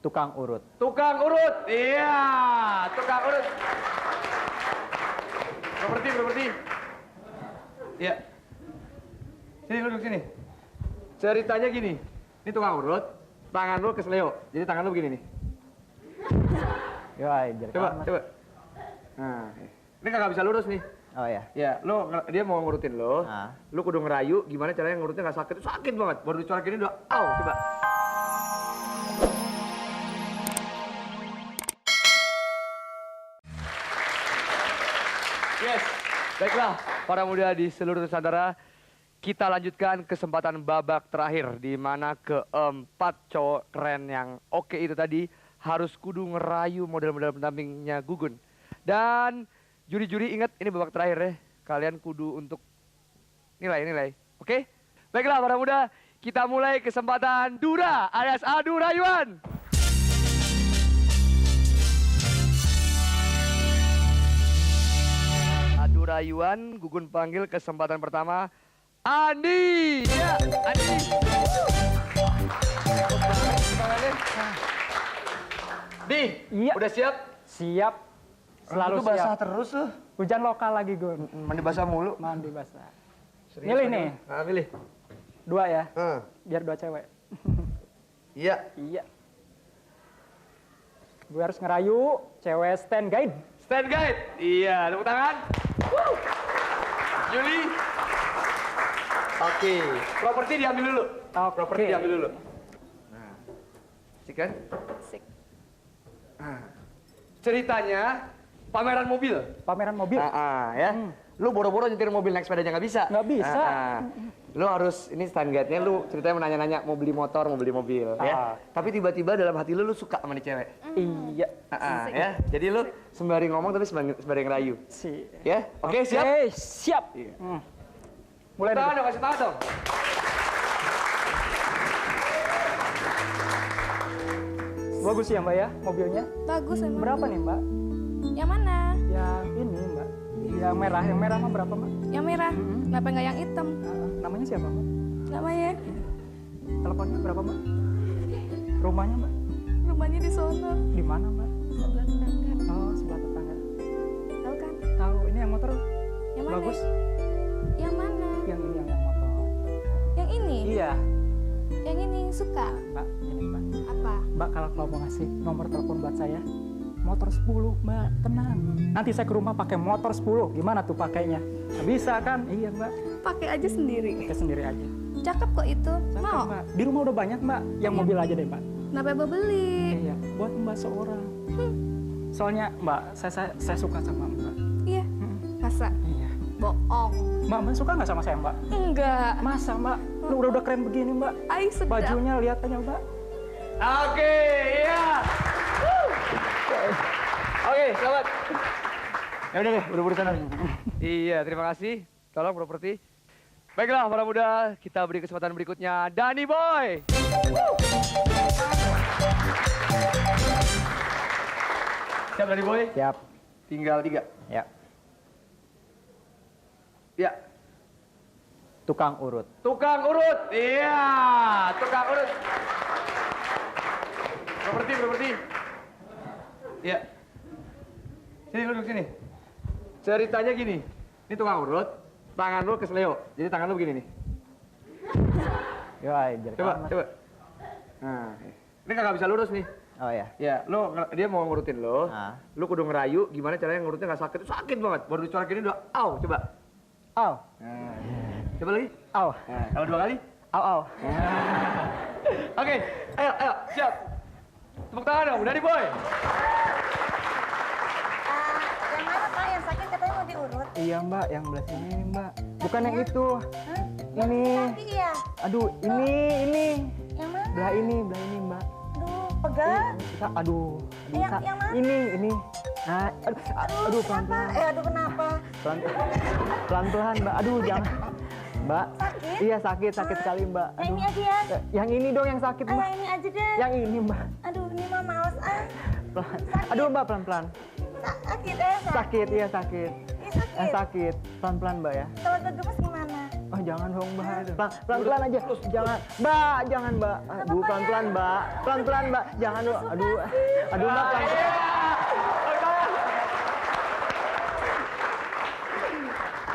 Tukang urut. Tukang urut. Iya, tukang urut. Properti. Iya. Sini lu duduk sini. Ceritanya gini. Ini tukang urut, tangan lu kesleo. Jadi tangan lu begini nih. Yoi, Coba. Nah, ini kagak bisa lurus nih. Oh ya. Ya, dia mau ngurutin lo. Ah. Lu kudu ngerayu gimana caranya ngurutnya nggak sakit. Sakit banget. Baru dicoret gini udah, au, coba. Yes, baiklah para muda di seluruh Nusantara, kita lanjutkan kesempatan babak terakhir di mana keempat cowok keren yang oke itu tadi harus kudu ngerayu model-model pendampingnya Gugun. Dan juri-juri ingat ini babak terakhir ya, kalian kudu untuk nilai-nilai, oke? Baiklah para muda, kita mulai kesempatan Dura alias Adu Rayuan. Adu rayuan, Gugun panggil kesempatan pertama Andi. Ya, Andi. Di, Iya. udah siap? Siap. Selalu Itu basah siap. terus tuh. Hujan lokal lagi, Gun. Mandi basah mulu. Mandi basah. Serius Milih aja nih. lu. Nah, milih. 2 ya, biar 2 cewek. Iya. Iya. Gue harus ngerayu cewek stand guide. Stand guide. Iya, tepuk tangan. Woo. Juli. Oke. Properti diambil dulu. Oke. Properti diambil dulu. Nah. Sik kan? Sik. Nah. Ceritanya pameran mobil. Pameran mobil. Ya. Lu boro-boro nyetir mobil naik sepedanya nggak bisa. Nggak bisa. Lu harus, ini stand guide-nya lu ceritanya menanya-nanya mau beli motor, mau beli mobil ya. Tapi tiba-tiba dalam hati lu suka sama nih cewek. Iya. Ya. Jadi lu sembari ngomong tapi sembari ngerayu. Ya. Oke, siap? Oke, siap. Iya. Mulai Tangan dong. dong, kasih tangan dong. Bagus ya, Mbak ya, mobilnya. Bagus emang. Berapa nih, Mbak? Yang mana? Yang ini, Mbak. Yang merah mah berapa, Mbak? Yang merah. Kenapa nggak yang hitam? Namanya siapa, Mbak? Namanya? Teleponnya berapa, Mbak? Rumahnya, Mbak? Rumahnya di sono. Di mana, Mbak? Sebelah tetangga. Oh, sebelah tetangga. Tahu kan? Tahu, ini yang motor Yang mana? bagus. Yang mana? Yang ini yang motor. Yang ini? Iya, Yang ini suka? Mbak. Ini, Mbak. Apa? Mbak, kalau mau ngasih nomor telepon buat saya, motor 10, Mbak. Tenang. Nanti saya ke rumah pakai motor 10. Gimana tuh pakainya? Nah, bisa kan? Iya, Mbak. Pakai aja sendiri. Pakai sendiri aja. Cakep kok itu. Cakep, Mau? Mbak. Di rumah udah banyak, Mbak. Yang mobil aja deh, Mbak. Kenapa mau beli? Iya, buat Mbak seorang. Soalnya, Mbak, saya suka sama Mbak. Iya. Masa? Iya. Bohong. Mbak suka nggak sama saya, Mbak? Enggak. Masa, Mbak? Lu udah keren begini, Mbak. Ay, sedap. Bajunya lihat aja, Mbak. Oke, iya. Oke, selamat. Ya udah deh, buru-buru sana. Iya, terima kasih. Tolong properti. Baiklah, para muda, kita beri kesempatan berikutnya. Danny Boy. Siap, Danny Boy? Siap. Tinggal 3. Ya. Ya. Tukang urut. Tukang urut. Iya, tukang urut. Properti. Iya. Sini lu duduk sini. Ceritanya gini. Ini tukang urut, tangan lu kesleo. Jadi tangan lu begini nih. Yoi, Coba. Nah, ini kagak bisa lurus nih. Oh ya. Ya, dia mau ngurutin lo. Ah. Lu kudu ngerayu gimana caranya ngurutnya nggak sakit. Sakit banget. Baru dicoret gini udah, au, coba. Au. Nah. Coba lagi. Au. Nah, kalau 2 kali. Au. Oke, ayo, siap. Tepuk tangan dong, Danny Boy. Yang mana Pak? Yang sakit katanya mau diurut. Iya, Mbak, yang belah sini nih, Mbak. Bukan yang itu. Ini. Kaki ya? Aduh, ini. Yang mana? Belah ini, Mbak. Aduh, pegal. Aduh. Yang mana? Ini. Nah, aduh, Kenapa? pelan-pelan. Aduh, kenapa? Pelan-pelan, Mbak. Aduh, jangan. Mbak. Sakit? Iya, sakit sekali, Mbak. Yang ini aja ya? Yang ini dong yang sakit, Mbak. Yang ini aja deh. Yang ini, Mbak. Aduh, ini mah males ah. Pelan. Sakit. Aduh, Mbak, pelan-pelan. Sakit Sakit, iya sakit. Ini sakit. Yang sakit. Pelan-pelan, Mbak ya. Kalau gemes gimana? Oh jangan dong Mbak. Pelan-pelan aja. Jangan. Mbak, jangan Mbak. Aduh pelan-pelan Mbak. Pelan-pelan Mbak. Jangan dong. Aduh. Aduh Mbak pelan-pelan.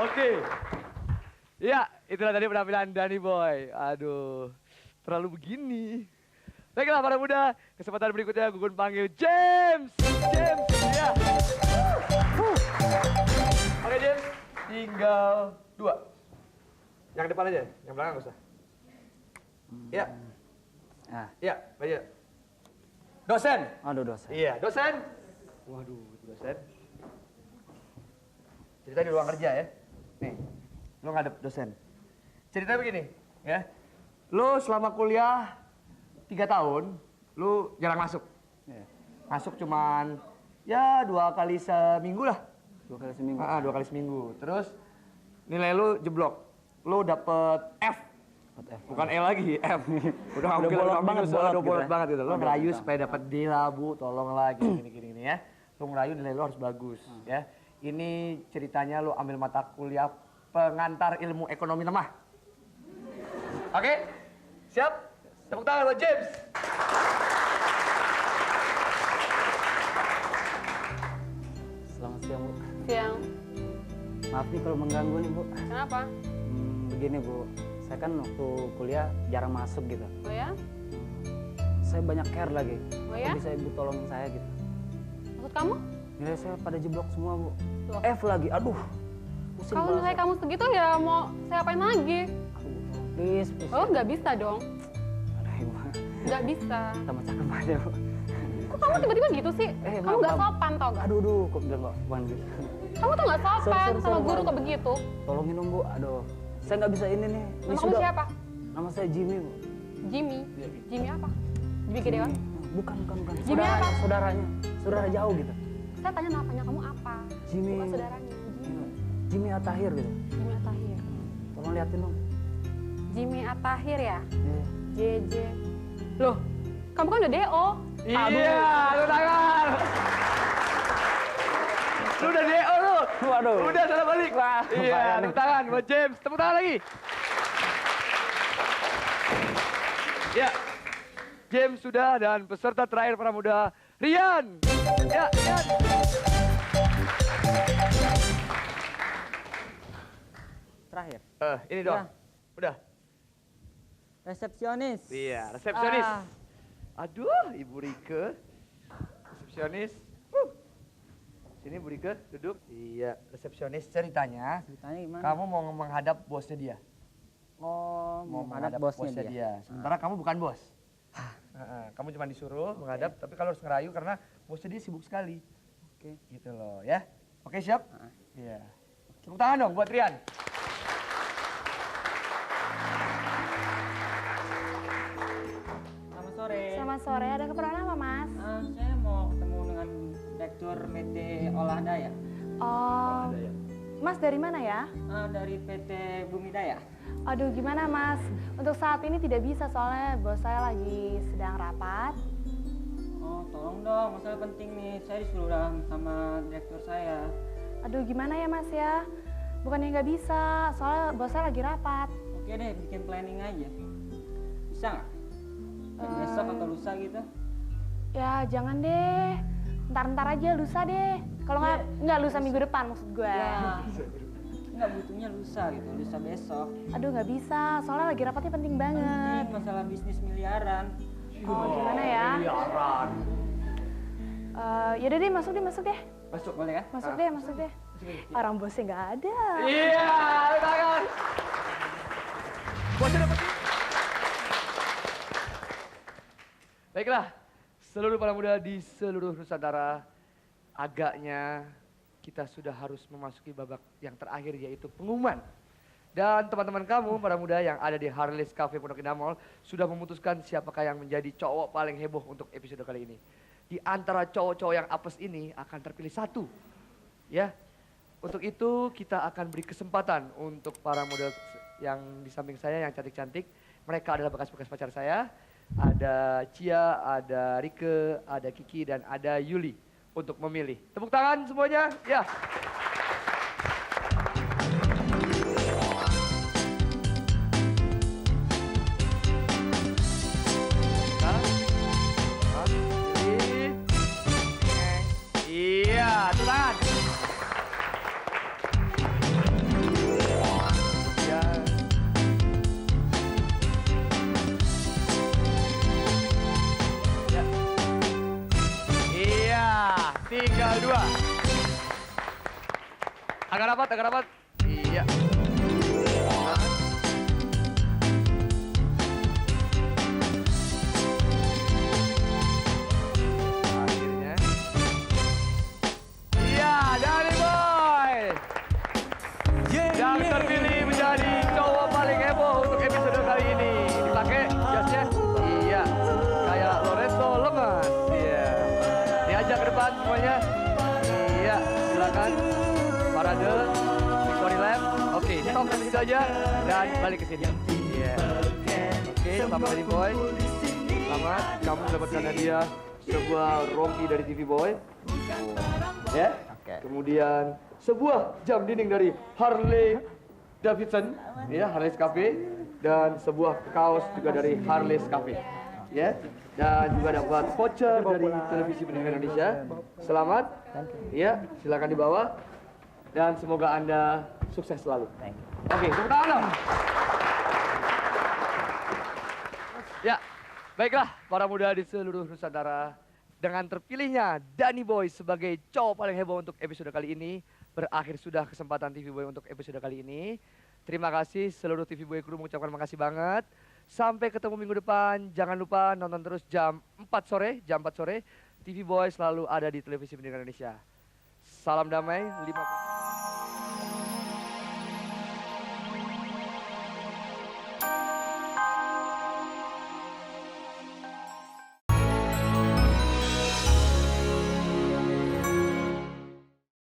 Oke. Ya, itulah tadi penampilan Danny Boy. Aduh, terlalu begini. Baiklah para muda, kesempatan berikutnya Gugun panggil James. James, ya. Oke James, tinggal 2. Yang depan aja, yang belakang nggak usah. Ya. Ah. Ya, aja. Dosen. Aduh dosa. Iya, dosen. Waduh, dosen. Cerita di ruang kerja ya. Nih, lo ngadep dosen. Ceritanya begini, ya. Lo selama kuliah 3 tahun, lo jarang masuk. Iya. Masuk cuman ya 2 kali seminggu lah. 2 kali seminggu. 2 kali seminggu. Terus nilai lo jeblok. Lo dapet F. Bukan E lagi, F. Udah hampir bolot banget, udah bolot gitu ya. banget gitu. Lo Udah, ngerayu udah. supaya dapat D lah, Bu. Tolong lagi gini ya. Lo ngerayu nilai lo harus bagus, ya. Ini ceritanya lo ambil mata kuliah pengantar ilmu ekonomi lemah. Oke? Siap? Tepuk tangan buat James. Selamat siang Bu. Siang. Maaf nih kalau mengganggu nih Bu. Kenapa? Begini Bu, saya kan waktu kuliah jarang masuk gitu. Oh ya? Saya banyak care lagi. Oh ya? Kok bisa Ibu tolongin saya gitu? Maksud kamu? Nilai saya pada jeblok semua Bu. Loh. F lagi, aduh. Pusing Kalau nilai banget. kamu segitu ya mau saya apain lagi? Aduh, please. Oh nggak bisa dong. Aduh Ibu, Nggak bisa. sama cakep aja Bu. Kok kamu tiba-tiba gitu sih? Kamu maaf, nggak maaf. sopan tau gak? Aduh, kok bilang Mbak bukan gitu. Kamu tuh nggak sopan Sorry, sama guru maaf. kok begitu. Tolongin dong Bu, aduh. Saya nggak bisa ini nih. Nama kamu siapa? Nama saya Jimmy Bu. Jimmy. Jimmy apa? Jimmy Gedewan? Bukan. Jimmy apa? Saudaranya. Saudara jauh gitu. Saya tanya namanya kamu apa? Jimmy. Bukan saudaranya. Jimmy. Jimmy Atahir gitu. Jimmy Atahir. Tolong liatin dong. Jimmy Atahir ya? Iya. JJ. Loh, kamu kan udah DO. Iya, lu tangan. Lu udah DO lu. Waduh. Udah salah balik. Wah, Iya, lumayan nih. tepuk tangan buat James. Tepuk tangan lagi. Ya, James sudah dan peserta terakhir para muda, Rian. Ya, Rian. Terakhir. Ini dong. Ya. Udah. Resepsionis. Iya, resepsionis. Ah. Aduh, Ibu Rike. Resepsionis. Sini Bu Rike, duduk. Iya, resepsionis ceritanya. Ceritanya gimana? Kamu mau menghadap bosnya dia. Oh, Mau menghadap menghadap bosnya dia. Sementara kamu bukan bos. Kamu cuma disuruh menghadap, tapi kalau harus ngerayu karena bosnya dia sibuk sekali. Oke. Gitu loh, ya. Oke, siap? Iya. Tepuk tangan dong buat Rian. Selamat sore. Selamat sore, ada keperluan apa mas? Saya mau ketemu dengan Direktur PT Olah Daya. Oh, mas dari mana ya? Dari PT Bumi Daya. Aduh gimana mas, untuk saat ini tidak bisa soalnya bos saya lagi sedang rapat. Oh, tolong dong, masalah penting nih. Saya disuruh sama direktur saya. Aduh gimana ya mas ya, bukannya nggak bisa, soalnya bos saya lagi rapat. Oke deh, bikin planning aja. Bisa nggak? Besok atau lusa gitu? Ya jangan deh, ntar aja lusa deh. Kalau nggak lusa minggu depan maksud gue. Ya, nggak butuhnya lusa gitu, lusa besok. Aduh nggak bisa, soalnya lagi rapatnya penting banget. Penting masalah bisnis miliaran. Oh gimana ya? Miliaran. Yaudah deh masuk deh. Masuk. Boleh kan? Masuk deh. Orang bosnya nggak ada. Iya, tangan. Bosnya dapat. Baiklah, seluruh para muda di seluruh Nusantara, agaknya kita sudah harus memasuki babak yang terakhir yaitu pengumuman. Dan teman-teman kamu, para muda yang ada di Harleys Cafe Pondok Indah Mall, sudah memutuskan siapakah yang menjadi cowok paling heboh untuk episode kali ini. Di antara cowok-cowok yang apes ini akan terpilih satu. Ya, untuk itu kita akan beri kesempatan untuk para model yang di samping saya yang cantik-cantik. Mereka adalah bekas-bekas pacar saya. Ada Cia, ada Rike, ada Kiki, dan ada Yuli untuk memilih. Tepuk tangan semuanya, ya. tinggal 2. Agak rapat. Iya. Akhirnya. Iya, Danny Boy. Yang terpilih menjadi cowok paling heboh untuk episode kali ini. Dipakai jasnya? Iya. Kayak Lorenzo Lemas. Iya. Diajak ke depan semuanya. Iya, silakan. Parade, victory lap. Oke, stop sampai situ aja dan balik ke sini. Iya. Oke, selamat Danny Boy. Selamat, kamu mendapatkan hadiah sebuah rompi dari TV Boy. Ya. Kemudian sebuah jam dinding dari Harley Davidson, ya, Harley's Cafe, dan sebuah kaos juga dari Harley's Cafe, ya, dan juga dapat voucher dari Televisi Pendidikan Indonesia. Selamat, ya, silakan dibawa, dan semoga Anda sukses selalu. Oke, tepuk tangan dong. Ya, baiklah para muda di seluruh Nusantara. Dengan terpilihnya Danny Boy sebagai cowok paling heboh untuk episode kali ini, berakhir sudah kesempatan TV Boy untuk episode kali ini. Terima kasih seluruh TV Boy Crew, mengucapkan makasih banget. Sampai ketemu minggu depan. Jangan lupa nonton terus jam 4 sore. TV Boy selalu ada di Televisi Pendidikan Indonesia. Salam damai, 50.